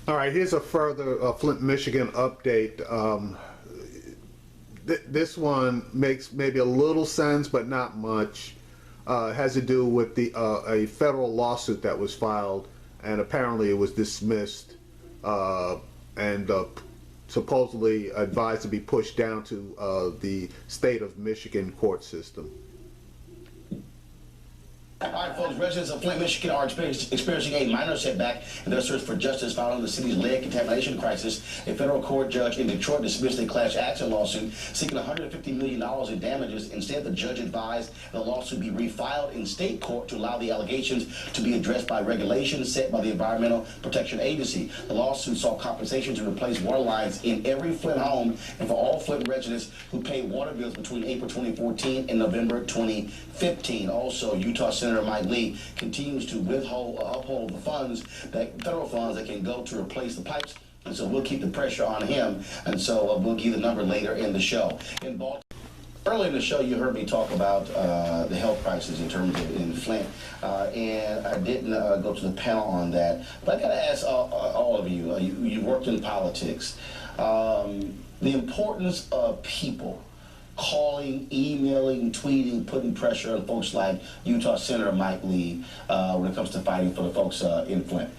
All right, here's a further Flint, Michigan update. This one makes maybe a little sense, but not much. It has to do with a federal lawsuit that was filed, and apparently it was dismissed, and supposedly advised to be pushed down to the state of Michigan court system. All right, folks, residents of Flint, Michigan are experiencing a minor setback in their search for justice following the city's lead contamination crisis. A federal court judge in Detroit dismissed a class action lawsuit seeking $150 million in damages. Instead, the judge advised the lawsuit be refiled in state court to allow the allegations to be addressed by regulations set by the Environmental Protection Agency. The lawsuit sought compensation to replace water lines in every Flint home and for all Flint residents who paid water bills between April 2014 and November 2015. Also, Utah Senator Mike Lee continues to uphold the funds, federal funds that can go to replace the pipes, and so we'll keep the pressure on him, and so we'll give the number later in the show. In Baltimore, earlier in the show, you heard me talk about the health crisis in terms of in Flint, and I didn't go to the panel on that, but I got to ask all of you, you've worked in politics, the importance of people calling, emailing, tweeting, putting pressure on folks like Utah Senator Mike Lee when it comes to fighting for the folks in Flint.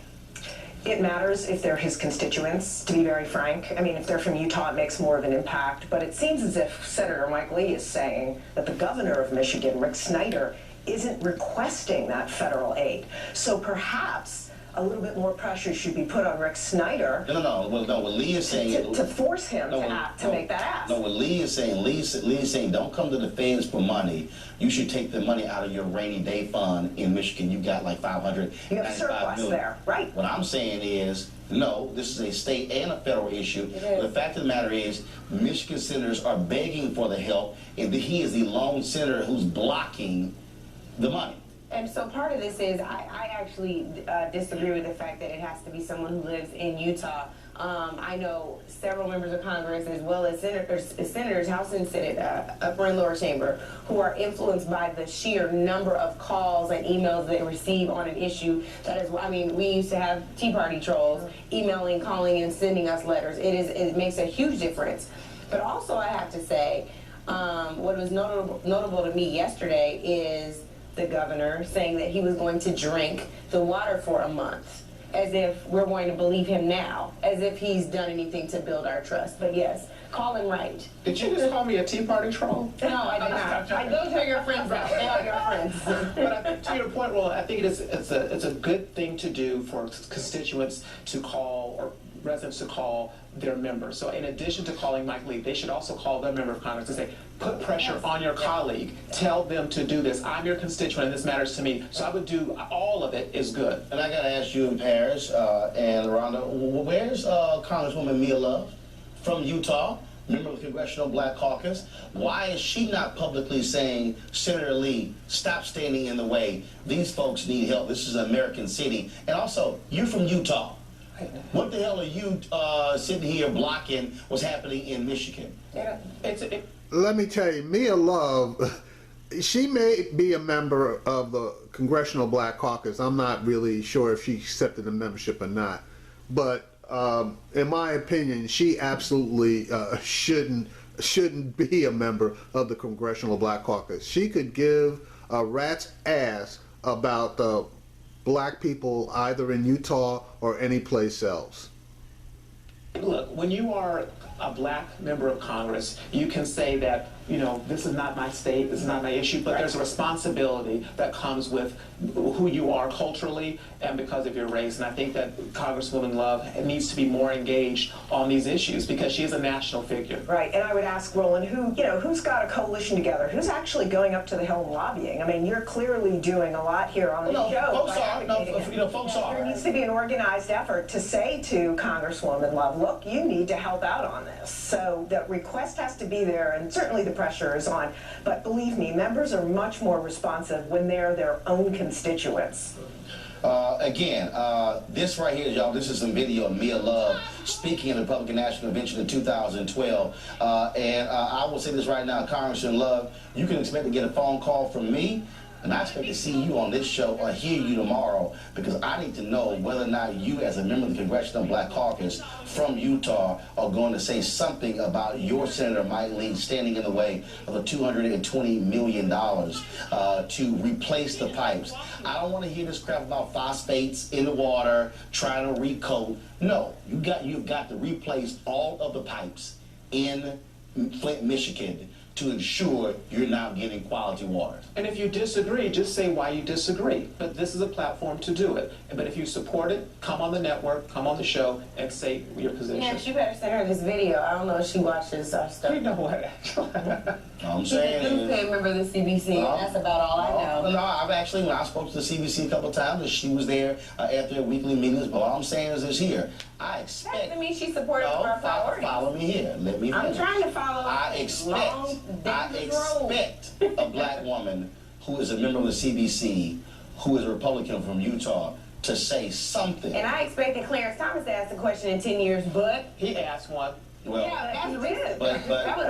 It matters if they're his constituents, to be very frank. I mean, if they're from Utah, it makes more of an impact. But it seems as if Senator Mike Lee is saying that the governor of Michigan, Rick Snyder, isn't requesting that federal aid. So perhaps a little bit more pressure should be put on Rick Snyder. No. What Lee is saying to force him to make that ask. No, what Lee is saying, Lee is saying, don't come to the feds for money. You should take the money out of your rainy day fund in Michigan. You've got like $595 million. You have surplus there, right? What I'm saying is, no, this is a state and a federal issue. The fact of the matter is, Michigan senators are begging for the help, and he is the lone senator who's blocking the money. And so part of this is I actually disagree with the fact that it has to be someone who lives in Utah. I know several members of Congress as well as senators, House and Senate, upper and lower chamber, who are influenced by the sheer number of calls and emails they receive on an issue that is, I mean, we used to have Tea Party trolls emailing, calling, and sending us letters. It makes a huge difference. But also I have to say, what was notable to me yesterday is the governor saying that he was going to drink the water for a month, as if we're going to believe him now, as if he's done anything to build our trust. But yes, call him right. Did you just call me a Tea Party troll? No, I did not. Those are your friends out. They are your friends. But to your point, well, I think it's a good thing to do for constituents to call, or residents to call their members. So in addition to calling Mike Lee, they should also call their member of Congress and say, put pressure on your colleague. Tell them to do this. I'm your constituent and this matters to me. So I would do all of it is good. And I got to ask you in Paris and Rhonda, where's Congresswoman Mia Love from Utah, member of the Congressional Black Caucus? Why is she not publicly saying, Senator Lee, stop standing in the way. These folks need help. This is an American city. And also, you're from Utah. What the hell are you sitting here blocking what's happening in Michigan? Let me tell you, Mia Love, she may be a member of the Congressional Black Caucus. I'm not really sure if she accepted the membership or not. But in my opinion, she absolutely shouldn't be a member of the Congressional Black Caucus. She could give a rat's ass about black people either in Utah or any place else. Look, when you are a black member of Congress, you can say that, you know, this is not my state, this is not my issue, but there's a responsibility that comes with who you are culturally and because of your race. And I think that Congresswoman Love needs to be more engaged on these issues because she is a national figure. Right, and I would ask Roland, who's got a coalition together? Who's actually going up to the Hill and lobbying? I mean, you're clearly doing a lot here on the show. Folks are. There needs to be an organized effort to say to Congresswoman Love, look, you need to help out on this. So the request has to be there, and certainly the pressure is on. But believe me, members are much more responsive when they're their own constituents. This right here, y'all, this is some video of Mia Love speaking at the Republican National Convention in 2012. I will say this right now, Congressman Love, you can expect to get a phone call from me and I expect to see you on this show or hear you tomorrow, because I need to know whether or not you, as a member of the Congressional Black Caucus from Utah, are going to say something about your Senator Mike Lee standing in the way of the $220 million to replace the pipes. I don't want to hear this crap about phosphates in the water, trying to recoat. No, you've got to replace all of the pipes in Flint, Michigan, to ensure you're now getting quality water. And if you disagree, just say why you disagree. But this is a platform to do it. But if you support it, come on the network, come on the show, and say your position. Yes, you better send her this video. I don't know if she watches our stuff. You know what, actually. I'm She's a saying. newspaper member of the CBC, and that's about all I know. No, I've actually, when I spoke to the CBC a couple of times, she was there at their weekly meetings, but all I'm saying is this here. I expect. That doesn't mean she supported our priorities. Follow me here. Let me finish. I'm trying to follow. I expect a black woman who is a member of the CBC, who is a Republican from Utah, to say something. And I expected Clarence Thomas to ask a question in 10 years, but He asked one. Well, yeah, that's recent. but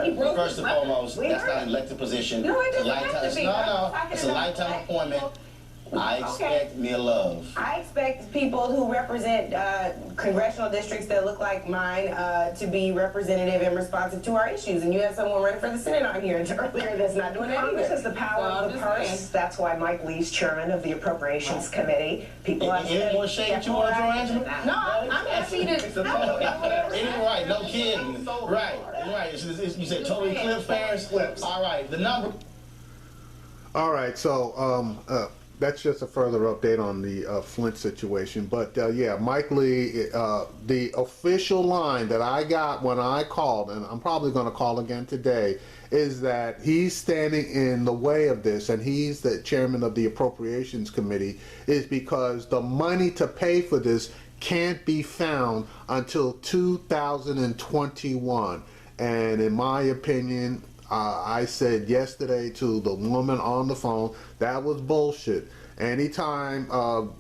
He broke first his and record. foremost, We that's heard not an it. elected position. No, it It's a doesn't have lifetime. to be. No, I'm no, talking it's a about lifetime black appointment. people. I expect Mia Love. I expect people who represent congressional districts that look like mine to be representative and responsive to our issues. And you have someone running for the Senate on here earlier that's not doing that Congress either. has the power of the purse. That's why Mike Lee's chairman of the Appropriations Committee. People have Any more shade you want to throw, Angela? No, I'm happy to. Right, no kidding. Right. You said total eclipse, Ferris? All right, the number. All right, so that's just a further update on the Flint situation. But yeah, Mike Lee, the official line that I got when I called, and I'm probably going to call again today, is that he's standing in the way of this, and he's the chairman of the Appropriations Committee, is because the money to pay for this can't be found until 2021. And in my opinion, I said yesterday to the woman on the phone, that was bullshit. Anytime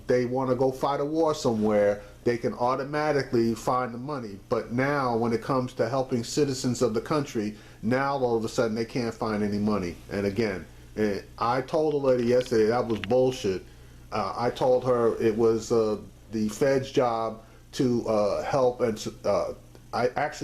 they want to go fight a war somewhere, they can automatically find the money. But now when it comes to helping citizens of the country, now all of a sudden they can't find any money. And again, I told the lady yesterday that was bullshit. I told her it was the Fed's job to help, and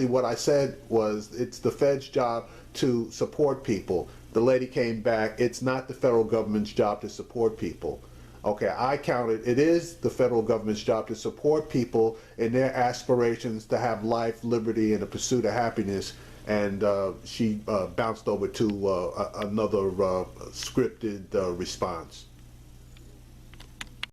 what I said was it's the Fed's job to support people. The lady came back, it's not the federal government's job to support people. Okay, I counted, it is the federal government's job to support people in their aspirations to have life, liberty, and the pursuit of happiness. And she bounced over to another scripted response.